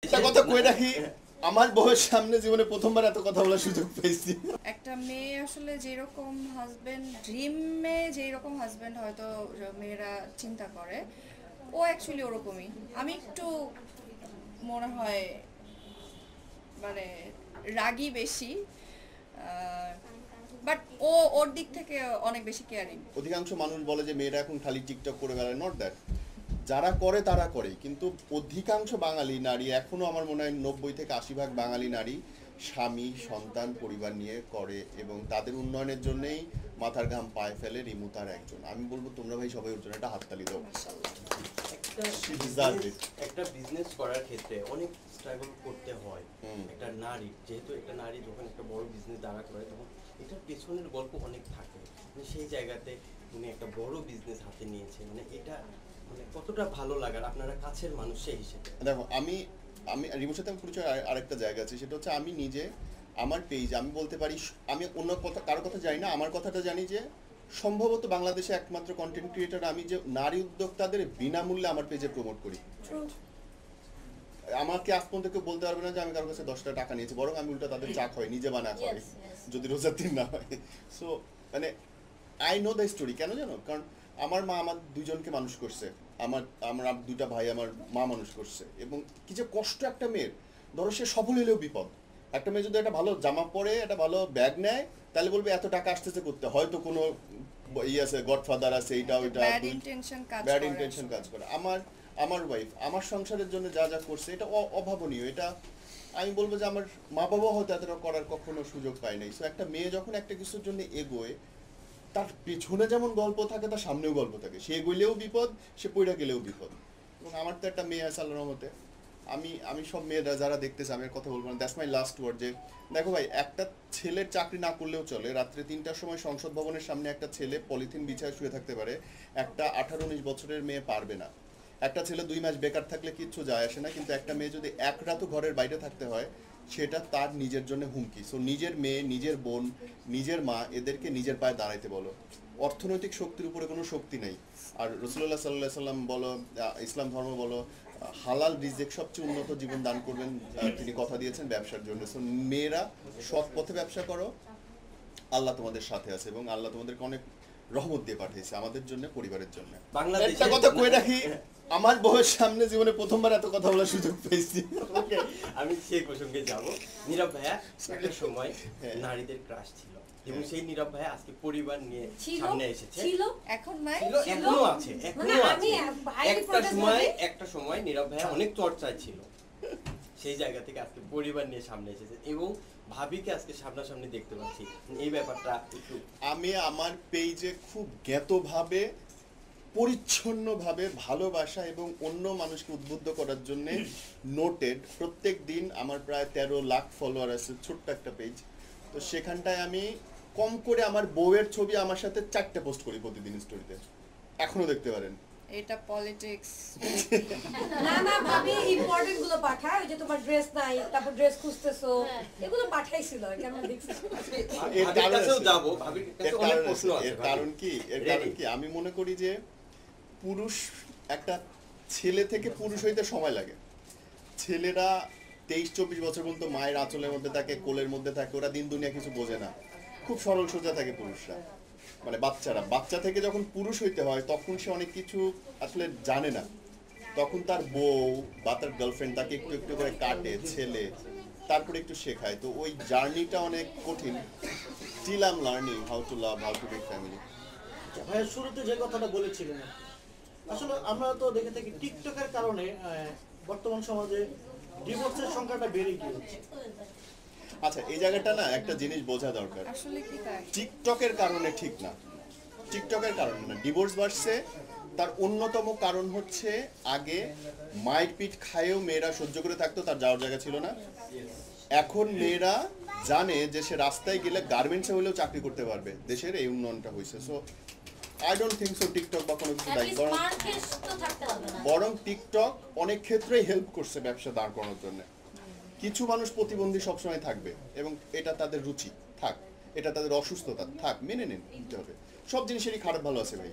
একটা কথা কই রাখি, আমার বউয়ের সামনে জীবনে প্রথমবার এত কথা বলার সুযোগ পেয়েছি। একটা মেয়ে আসলে যেরকম হাজবেন্ড ড্রিমে যেরকম হাজবেন্ড হয়তো মেয়েরা চিন্তা করে, ও অ্যাকচুয়ালি ওরকমই। আমি একটু মনে হয় মানে রাগী বেশি, বাট ওর দিক থেকে অনেক বেশি কেয়ারিং। অধিকাংশ মানুষ বলে যে মেয়েরা এখন খালি টিকটক করে বেড়ায়, নট দ্যাট। যারা করে তারা করে, কিন্তু অধিকাংশ বাঙালি নারী এখনো আমার মনে হয় 90 থেকে 80 ভাগ বাঙালি নারী স্বামী সন্তান পরিবার নিয়ে করে, এবং তাদের উন্নয়নের জন্যই মাথার ঘাম পায়ে ফেলে রিমু তার একজন। আমি বলবো তোমরা ভাই সবাই ওর জন্য একটা হাততালি দাও। একটা বিজনেস করার ক্ষেত্রে অনেক স্ট্রাগল করতে হয়। একটা নারী, যেহেতু একটা নারী যখন একটা বড় বিজনেস দাঁড়া করে, তখন এটার পেছনের গল্প অনেক থাকে। মানে সেই জায়গাতে উনি একটা বড় বিজনেস হাতে নিয়েছে, মানে এটা মানে কতটা ভালো লাগার আপনারা কাছের মানুষ সেই হিসেবে। দেখো, আমি রিমুর সাথে আমি পরিচয় আরেকটা জায়গা আছে, সেটা হচ্ছে আমি নিজে আমার পেজ আমি বলতে পারি, আমি অন্য কথা কারোর কথা জানি না, আমার কথাটা জানি যে সম্ভবত বাংলাদেশে একমাত্র কন্টেন্ট ক্রিয়েটর আমি যে নারী উদ্যোক্তাদের বিনামূল্যে আমার পেজে প্রমোট করি। আমাকে আজ পর্যন্ত কেউ বলতে পারবে না যে আমি কারোর কাছে 10 টাকা নিয়েছি, বরং আমি উল্টা তাদের চা খাই, নিজে বানা খাই, যদি রোজার দিন না হয়। সো মানে আই নো দ্য স্টোরি। কেন জানো? কারণ আমার মা আমার দুজনকে মানুষ করছে, আমার দুটা ভাই আমার মা মানুষ করছে, এবং কি যে কষ্ট একটা মেয়ের। ধরো সে সফল হলেও বিপদ। একটা মেয়ে যদি একটা ভালো জামা পরে একটা ভালো ব্যাগ নেয়, তাহলে বলবে এত টাকা আসতেছে করতে, হয়তো কোনো ইয়ে আছে, গডফাদার আছে, এইটা ওইটা, ব্যাড ইন্টেনশন কাজ করে। আমার ওয়াইফ আমার সংসারের জন্য যা যা করছে, এটা অভাবনীয়। এটা আমি বলবো যে আমার মা বাবা হয়তো এতটা করার কখনো সুযোগ পায় নাই। সো একটা মেয়ে যখন একটা কিছুর জন্য এগোয়, তার পেছনে যেমন গল্প থাকে তার সামনেও গল্প থাকে। সে এগোইলেও বিপদ, সে পইড়া গেলেও বিপদ। এবং আমার তো একটা মেয়ে আছে আল্লাহর রহমতে। আমি সব মেয়েরা যারা দেখতেছে, আমি আর কথা বলবো না, দ্যাটস মাই লাস্ট ওয়ার্ড, যে দেখো ভাই, একটা ছেলের চাকরি না করলেও চলে। রাত্রে 3টার সময় সংসদ ভবনের সামনে একটা ছেলে পলিথিন বিছায় শুয়ে থাকতে পারে, একটা 18-19 বছরের মেয়ে পারবে না। একটা ছেলে 2 মাস বেকার থাকলে কিচ্ছু যায় আসে না, কিন্তু একটা মেয়ে যদি এক রাতও ঘরের বাইরে থাকতে হয়, সেটা তার নিজের জন্য হুমকি। সো নিজের মেয়ে, নিজের বোন, নিজের মা, এদেরকে নিজের পায়ে দাঁড়াইতে বলো। অর্থনৈতিক শক্তির উপরে কোনো শক্তি নেই। আর রাসূলুল্লাহ সাল্লাল্লাহু আলাইহি সাল্লাম বলো, ইসলাম ধর্ম বলো, হালাল রিজিক সবচেয়ে উন্নত জীবন দান করবেন, তিনি কথা দিয়েছেন ব্যবসার জন্য। সো মেয়েরা সৎ পথে ব্যবসা করো, আল্লাহ তোমাদের সাথে আছে, এবং আল্লাহ তোমাদেরকে অনেক রহমত দিয়ে পাঠিয়েছে আমাদের জন্য, পরিবারের জন্য। একটা কথা কই রাখি, আমার বউয়ের সামনে জীবনে প্রথমবার এত কথা বলার সুযোগ পেয়েছি। আমি সেই প্রসঙ্গে যাব। নীরব ভাইয়া একটা সময় নারীদের ক্রাশ ছিল, এবং সেই নীরব ভাইয়া আজকে পরিবার নিয়ে সামনে এসেছে। ছিল, এখন নাই, এখনো আছে, এখনো আছে। একটা সময় নীরব ভাইয়া অনেক চর্চায় ছিল, সেই জায়গা থেকে আজকে পরিবার নিয়ে সামনে এসেছে, এবং ভাবিকে আজকে সামনাসামনি দেখতে পাচ্ছি। এই ব্যাপারটা একটু আমি আমার পেজে খুব জ্ঞাতভাবে, পরিচ্ছন্নভাবে ভালোবাসা এবং অন্য মানুষকে উদ্বুদ্ধ করার জন্য নোটেড, প্রত্যেক দিন আমার প্রায় 13 লাখ ফলোয়ার আছে, ছোট্ট একটা পেজ। তো সেখানটায় আমি কম করে আমার বউয়ের ছবি আমার সাথে 4টে পোস্ট করি প্রতিদিন স্টোরিতে, এখনো দেখতে পারেন। এটা পলিটিক্স না না ভাবি, ইম্পর্টেন্ট গুলো পাঠায়, ওই যে তোমার ড্রেস নাই, তারপর ড্রেস খুঁজতেছো, এগুলো পাঠাইছিল আর কি, আমরা দেখছি। এর কাছেও যাব, ভাবির কাছে অনেক প্রশ্ন আছে। এর কারণ কি আমি মনে করি যে পুরুষ, একটা ছেলে থেকে পুরুষ হইতে সময় লাগে। ছেলেরা 23-24 বছর পর্যন্ত মায়ের আঁচলের মধ্যে থাকে, কোলের মধ্যে থাকে, ওরা দিন দুনিয়া কিছু বোঝে না, খুব সরল সোজা থাকে পুরুষরা। মানে বাচ্চা থেকে যখন পুরুষ হইতে হয়, তখন সে অনেক কিছু আসলে জানে না। তখন তার বউ বা তার গার্লফ্রেন্ড তাকে একটু একটু করে কাটে, ছেলে, তারপরে একটু শেখায়। তো ওই জার্নিটা অনেক কঠিন। Still I am learning how to love, how to make family. ভাই শুরুতে যে কথাটা বলেছিলেন, আসলে আমরা তো দেখে থাকি টিকটকের কারণে বর্তমান সমাজে ডিভোর্সের সংখ্যাটা বেড়ে গিয়েছে। আচ্ছা, এই জায়গাটা না একটা জিনিস বোঝা দরকার, আসলে কি তাই? টিকটকের কারণে ঠিক না, টিকটকের কারণে না ডিভোর্স বাড়ছে। তার অন্যতম কারণ হচ্ছে, আগে মাইট পিট খায়েও মেয়েরা সহ্য করে থাকতো, তার যাওয়ার জায়গা ছিল না। এখন মেয়েরা জানে যে সে রাস্তায় গেলে গার্মেন্টসে হলেও চাকরি করতে পারবে, দেশের এই উন্নয়নটা হয়েছে। So I don't think so TikTok বা কোনো কিছু দায়ী, বরং টিকটক অনেক ক্ষেত্রেই হেল্প করছে ব্যবসা দাঁড় করানোর জন্য। কিছু মানুষ প্রতিবন্ধী সবসময় থাকবে, এবং এটা তাদের রুচি থাক, এটা তাদের অসুস্থতা থাক, মেনে নিতে হবে। সব জিনিসেরই খারাপ ভালো আছে ভাই।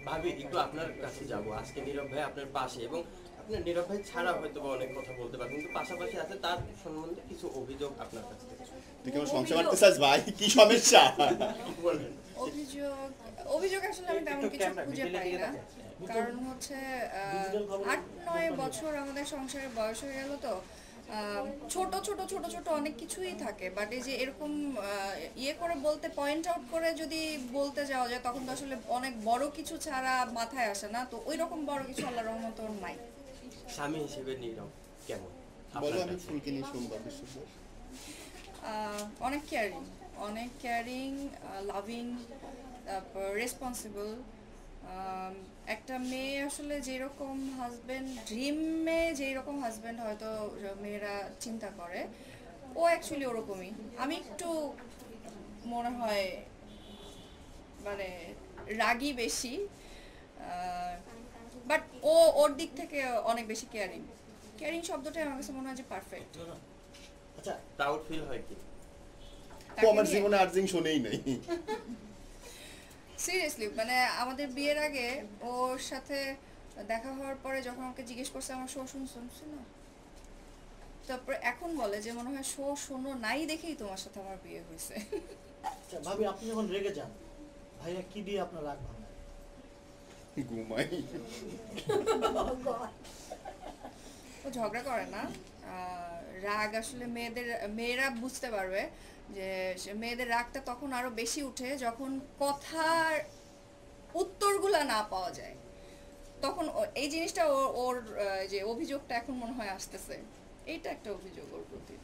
ভাবি একটু আপনার কাছে যাব। আজকে নীরব ভাই আপনার পাশে, এবং না, নীরব ভাই ছাড়া হয়তো বা অনেক কথা বলতে পারেন, কিন্তু পাশাপাশি আছে তার সম্বন্ধে কিছু অভিযোগ আপনার কাছ থেকে। তুই কেমন সংসার করতে চাস ভাই, কি সমস্যা? বলেন। অভিযোগ অভিযোগ আসলে আমি তেমন কিছু খুঁজে পাই না, কারণ হচ্ছে 8-9 বছর আমাদের সংসারের বয়স হয়ে গেল, তো ছোট ছোট ছোট ছোট অনেক কিছুই থাকে, বাট এই যে এরকম ইয়ে করে বলতে, পয়েন্ট আউট করে যদি বলতে যাওয়া যায় তখন তো আসলে অনেক বড় কিছু ছাড়া মাথায় আসে না, তো ওই রকম বড় কিছু আল্লাহর রহমতে ওর নাই। স্বামী হিসেবে নীরব কেমন বলো, আপনার আমি কাছে? ফুলকে নিয়ে শুনবো বিশ্বস্ত। অনেক কেয়ারিং, লাভিং, তারপর রেসপন্সিবল। একটা মেয়ে আসলে যেরকম হাজবেন্ড, ড্রিমে যেরকম হাজবেন্ড হয়তো মেয়েরা চিন্তা করে, ও অ্যাকচুয়ালি ওরকমই। আমি একটু মনে হয় মানে রাগী বেশি, বাট ওর দিক থেকে অনেক বেশি কেয়ারিং। কেয়ারিং শব্দটাই আমার কাছে মনে হয় যে পারফেক্ট। আচ্ছা, প্রাউড ফিল হয় কি? ও আমার জীবনে আর্জিং শুনেই নাই। সিরিয়াসলি, মানে আমাদের বিয়ের আগে ওর সাথে দেখা হওয়ার পরে যখন আমাকে জিজ্ঞেস করছে আমার শো শুনছো না, তারপর এখন বলে যে মনে হয় শো শোনো নাই দেখেই তোমার সাথে আমার বিয়ে হয়েছে। আচ্ছা ভাবি, আপনি যখন রেগে যান ভাইয়া কি দিয়ে আপনার রাগ ভাঙায়? ঘুমাই। ও ঝগড়া করে না, রাগ আসলে মেয়েরা বুঝতে পারবে যে মেয়েদের রাগটা তখন আরো বেশি উঠে যখন কথার উত্তরগুলা না পাওয়া যায়, তখন এই জিনিসটা ওর যে অভিযোগটা এখন মনে হয় আসতেছে, এইটা একটা অভিযোগ ওর প্রতি।